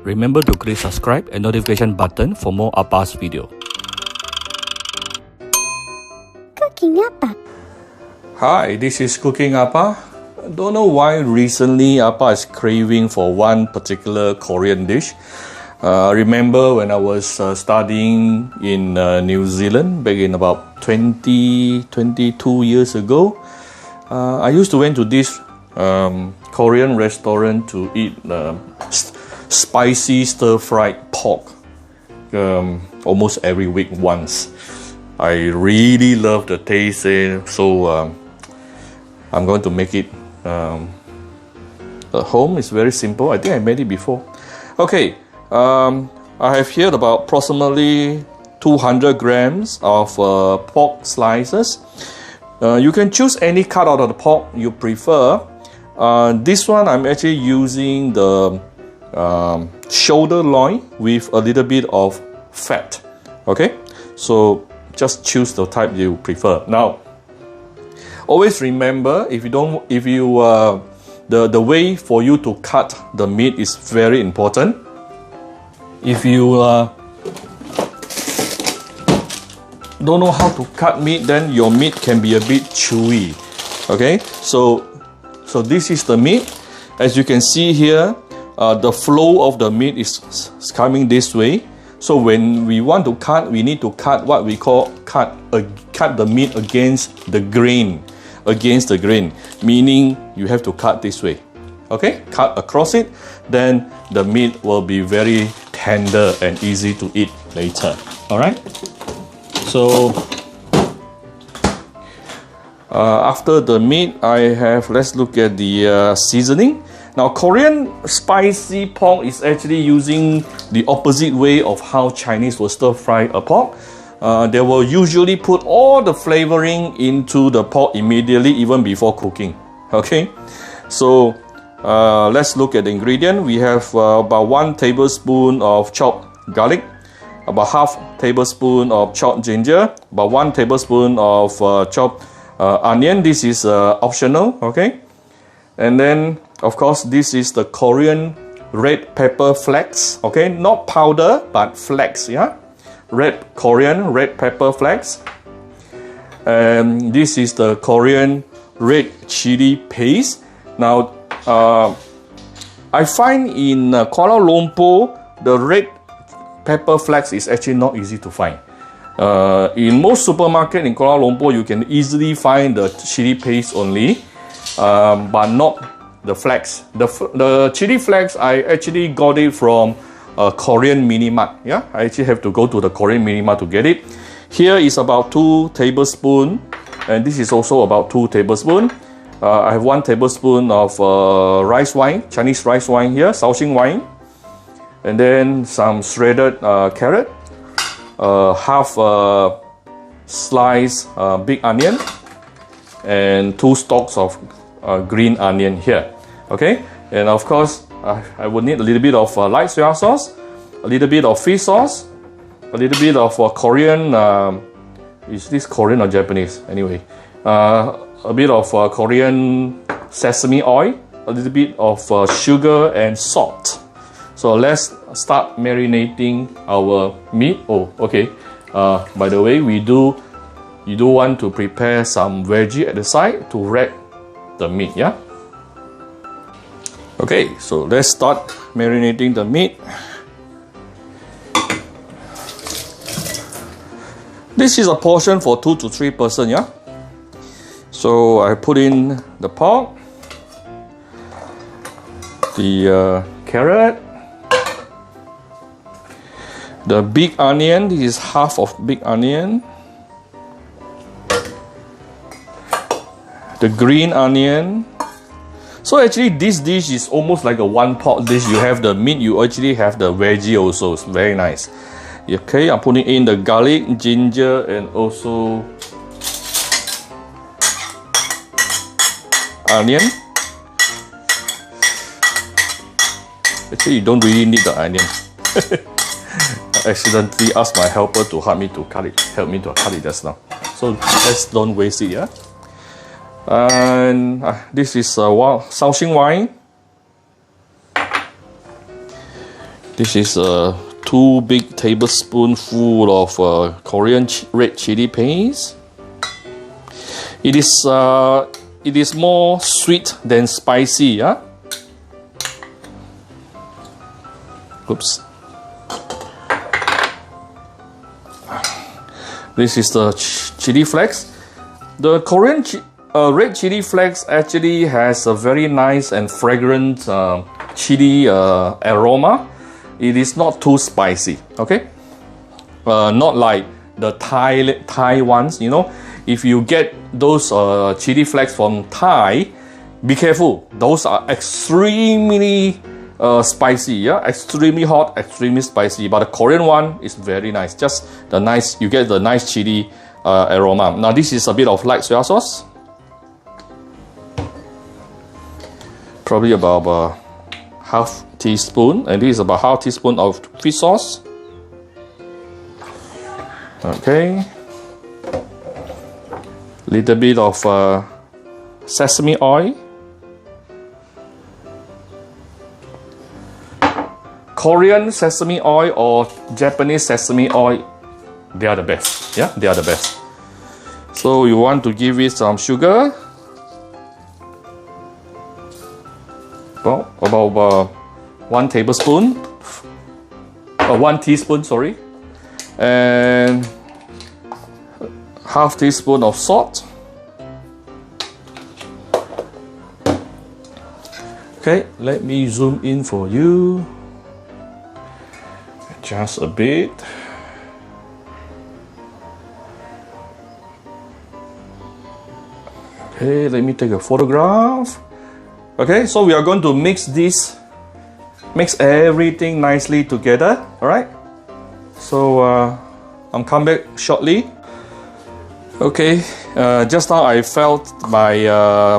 Remember to click subscribe and notification button for more Appa's video. Cooking Appa. Hi, this is Cooking Appa. Don't know why recently Appa is craving for one particular Korean dish. Remember when I was studying in New Zealand back in about 22 years ago, I used to went to this Korean restaurant to eat spicy stir-fried pork almost every week once. I really love the taste, so I'm going to make it at home. It's very simple. I think I made it before. Okay, I have here about approximately 200 grams of pork slices. You can choose any cut out of the pork you prefer. This one I'm actually using the shoulder loin with a little bit of fat. Okay, so just choose the type you prefer. Now, always remember, the way for you to cut the meat is very important. If you don't know how to cut meat, then your meat can be a bit chewy. Okay, so this is the meat. As you can see here, the flow of the meat is coming this way. So when we want to cut, we need to cut what we call cut the meat against the grain, meaning you have to cut this way. Okay, cut across it, then the meat will be very tender and easy to eat later. All right. So after the meat, let's look at the seasoning. Now, Korean spicy pork is actually using the opposite way of how Chinese will stir fry a pork. They will usually put all the flavoring into the pork immediately, even before cooking. Okay, so let's look at the ingredient. We have about 1 tablespoon of chopped garlic, about half tablespoon of chopped ginger, about 1 tablespoon of chopped onion. This is optional. Okay, and then of course this is the Korean red pepper flakes. Okay, not powder but flakes. Yeah, Korean red pepper flakes. And this is the Korean red chili paste. Now I find in Kuala Lumpur the red pepper flakes is actually not easy to find. In most supermarkets in Kuala Lumpur, you can easily find the chili paste only, but not the flakes. The chili flakes, I actually got it from a Korean mini mart. Yeah, I actually have to go to the Korean mini mart to get it. Here is about 2 tablespoons, and this is also about 2 tablespoons. I have 1 tablespoon of rice wine, Chinese rice wine here, Shaoxing wine, and then some shredded carrot, half sliced big onion, and 2 stalks of green onion here. Okay, and of course I would need a little bit of light soy sauce, a little bit of fish sauce, a little bit of Korean, is this Korean or Japanese? Anyway, a bit of Korean sesame oil, a little bit of sugar and salt. So let's start marinating our meat. Oh, okay. By the way, you do want to prepare some veggie at the side to wrap the meat, yeah? Okay, so let's start marinating the meat. This is a portion for 2 to 3 persons, yeah? So I put in the pork, the carrot, the big onion. This is half of big onion, the green onion. So actually this dish is almost like a one pot dish. You have the meat, you actually have the veggie also. It's very nice. Okay, I'm putting in the garlic, ginger, and also onion. Actually, you don't really need the onion. I accidentally asked my helper to help me to cut it just now. So let's don't waste it, yeah? And this is Shaoxing wine. This is 2 big tablespoonful of Korean red chili paste. It is more sweet than spicy, yeah. Oops. This is the chili flakes. The Korean red chili flakes actually has a very nice and fragrant chili aroma. It is not too spicy, okay? Not like the Thai ones, you know. If you get those chili flakes from Thai, be careful. Those are extremely spicy, yeah, extremely hot, extremely spicy. But the Korean one is very nice. Just the nice, you get the nice chili aroma. Now this is a bit of light soy sauce, probably about half teaspoon, and this is about half teaspoon of fish sauce. Okay, little bit of sesame oil. Korean sesame oil or Japanese sesame oil, they are the best. Yeah, they are the best. So you want to give it some sugar. Well, about 1 tablespoon, 1 teaspoon, sorry, and half teaspoon of salt. Okay, let me zoom in for you. Just a bit. Okay, let me take a photograph. Okay, so we are going to mix everything nicely together. All right. So I'm come back shortly. Okay, just now I felt my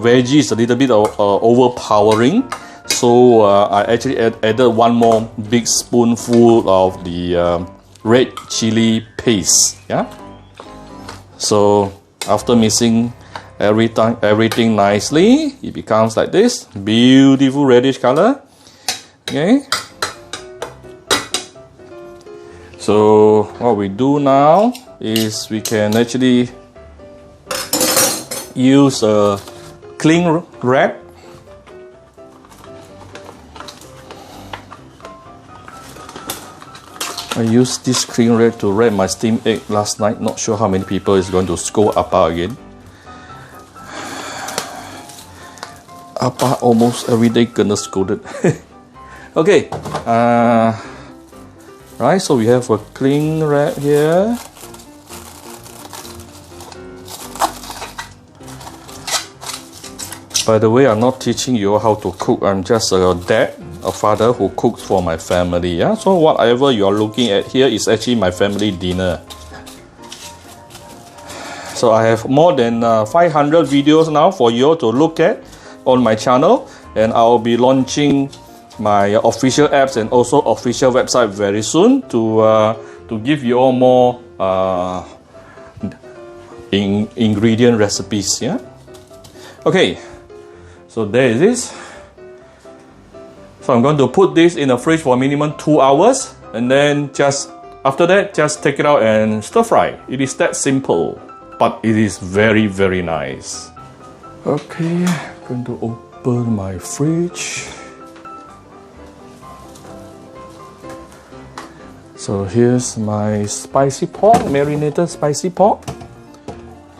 veggies a little bit overpowering. So I actually added 1 more big spoonful of the red chili paste. Yeah. So after mixing everything nicely, it becomes like this beautiful reddish color. Okay. So what we do now is we can actually use a cling wrap. I used this cling wrap to wrap my steamed egg last night. Not sure how many people is going to scold Appa again. Appa almost every day gonna scolded. Okay, right. So we have a cling wrap here. By the way, I'm not teaching you how to cook. I'm just a dad, a father who cooks for my family. Yeah. So whatever you are looking at here is actually my family dinner. So I have more than 500 videos now for you to look at on my channel, and I'll be launching my official apps and also official website very soon to give you all more ingredient recipes. Yeah. Okay. So there it is. So I'm going to put this in the fridge for minimum 2 hours, and then just after that, just take it out and stir fry. It is that simple, but it is very, very nice. Okay, I'm going to open my fridge. So here's my spicy pork, marinated spicy pork.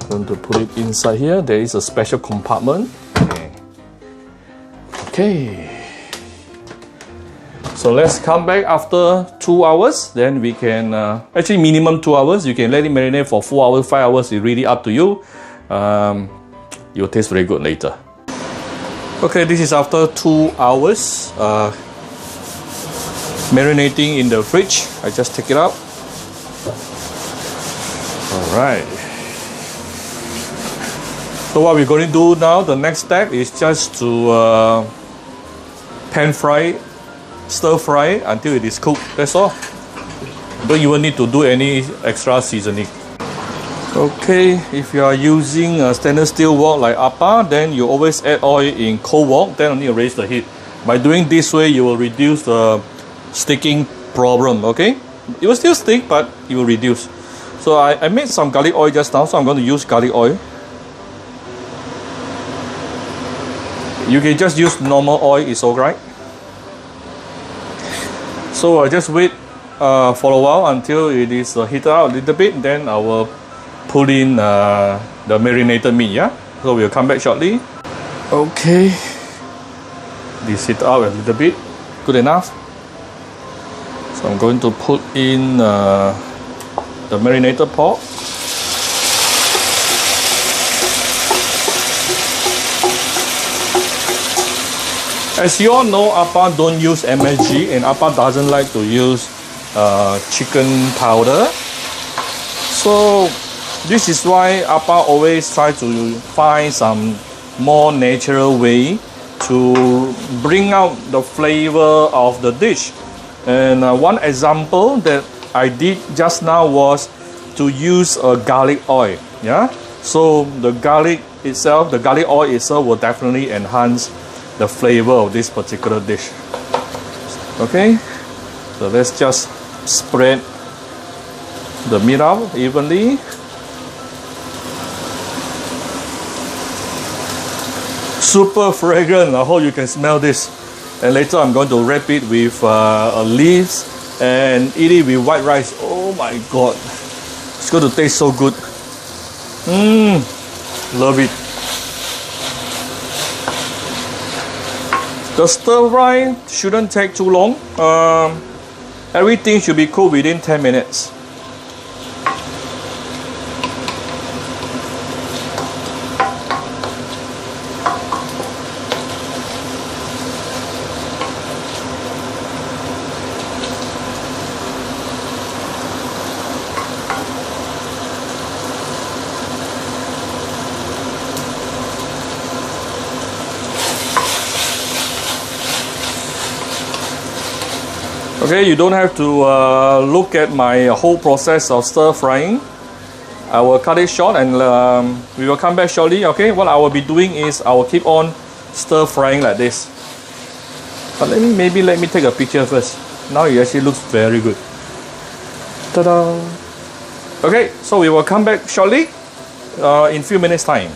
I'm going to put it inside here. There is a special compartment. Okay. So let's come back after 2 hours. Then we can, actually minimum 2 hours. You can let it marinate for 4 hours, 5 hours. It's really up to you. You'll taste very good later. Okay, this is after 2 hours marinating in the fridge. I just take it out. All right. So what we're going to do now, the next step is just to pan fry, stir fry until it is cooked. That's all. You don't even need to do any extra seasoning. Okay, if you are using a stainless steel wok like Appa, then you always add oil in cold wok, then only raise the heat. By doing this way, you will reduce the sticking problem. Okay, it will still stick, but it will reduce. So I made some garlic oil just now, so I'm going to use garlic oil. You can just use normal oil, it's alright. So I just wait for a while until it is heated out a little bit, then I will put in the marinated meat. Yeah, so we'll come back shortly. Okay, this heat out a little bit, good enough. So I'm going to put in the marinated pork. As you all know, Appa don't use MSG, and Appa doesn't like to use chicken powder. So this is why Appa always try to find some more natural way to bring out the flavor of the dish. And one example that I did just now was to use a garlic oil. Yeah, so the garlic oil itself will definitely enhance the flavor of this particular dish. Okay, so let's just spread the meat out evenly. Super fragrant. I hope you can smell this. And later I'm going to wrap it with leaves and eat it with white rice. Oh my god, it's going to taste so good. Love it. The stir fry shouldn't take too long. Everything should be cooked within 10 minutes. Okay, you don't have to look at my whole process of stir frying. I will cut it short and we will come back shortly. Okay, what I will be doing is I will keep on stir frying like this. But let me take a picture first. Now it actually looks very good. Ta-da! Okay, so we will come back shortly in few minutes time.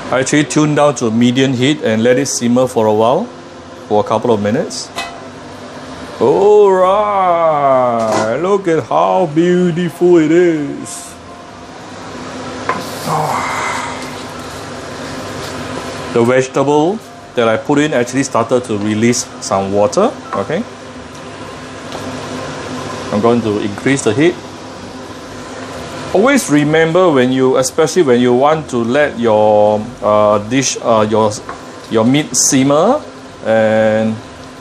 I actually tuned down to medium heat and let it simmer for a while, for a couple of minutes. Alright, look at how beautiful it is. The vegetable that I put in actually started to release some water. Okay, I'm going to increase the heat. Always remember especially when you want to let your dish, your meat simmer and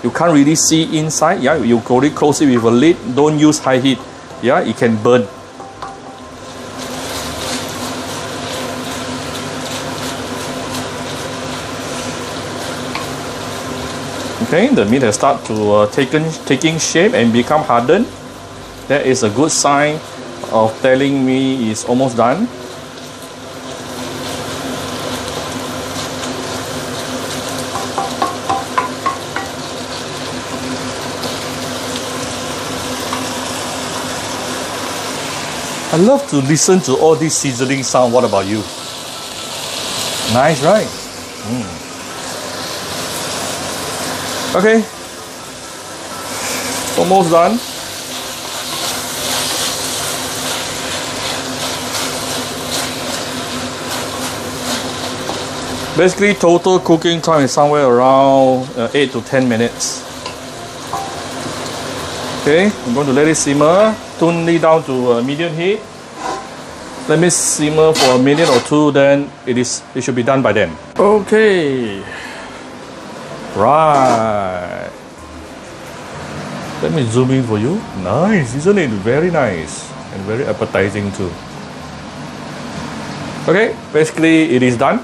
you can't really see inside. Yeah, you close it with a lid. Don't use high heat. Yeah, it can burn. Okay, the meat has started to taking shape and become hardened. That is a good sign of telling me it's almost done. I love to listen to all these sizzling sound. What about you? Nice, right? Okay, almost done. Basically, total cooking time is somewhere around 8 to 10 minutes. Okay, I'm going to let it simmer. Tune it down to medium heat. Let me simmer for a minute or two, then it should be done by then. Okay. Right. Let me zoom in for you. Nice, isn't it? Very nice and very appetizing too. Okay, basically it is done.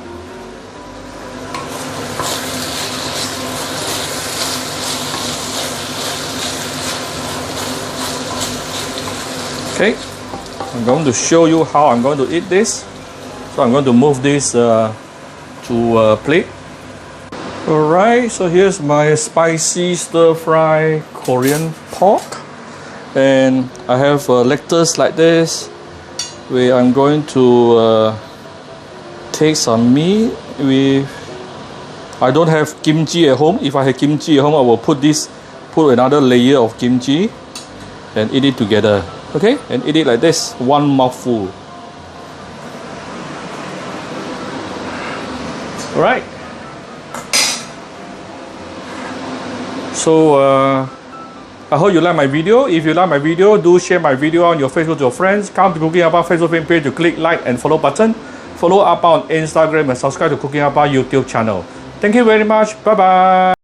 Okay, I'm going to show you how I'm going to eat this. So I'm going to move this to a plate. Alright, so here's my spicy stir-fry Korean pork. And I have lettuce like this, where I'm going to take some meat with... I don't have kimchi at home. If I had kimchi at home, I will put another layer of kimchi and eat it together. Okay, and eat it like this, one mouthful. Alright. So I hope you like my video. If you like my video, do share my video on your Facebook to your friends. Come to Cooking Appa Facebook fan page to click like and follow button. Follow Appa on Instagram and subscribe to Cooking Appa YouTube channel. Thank you very much. Bye bye.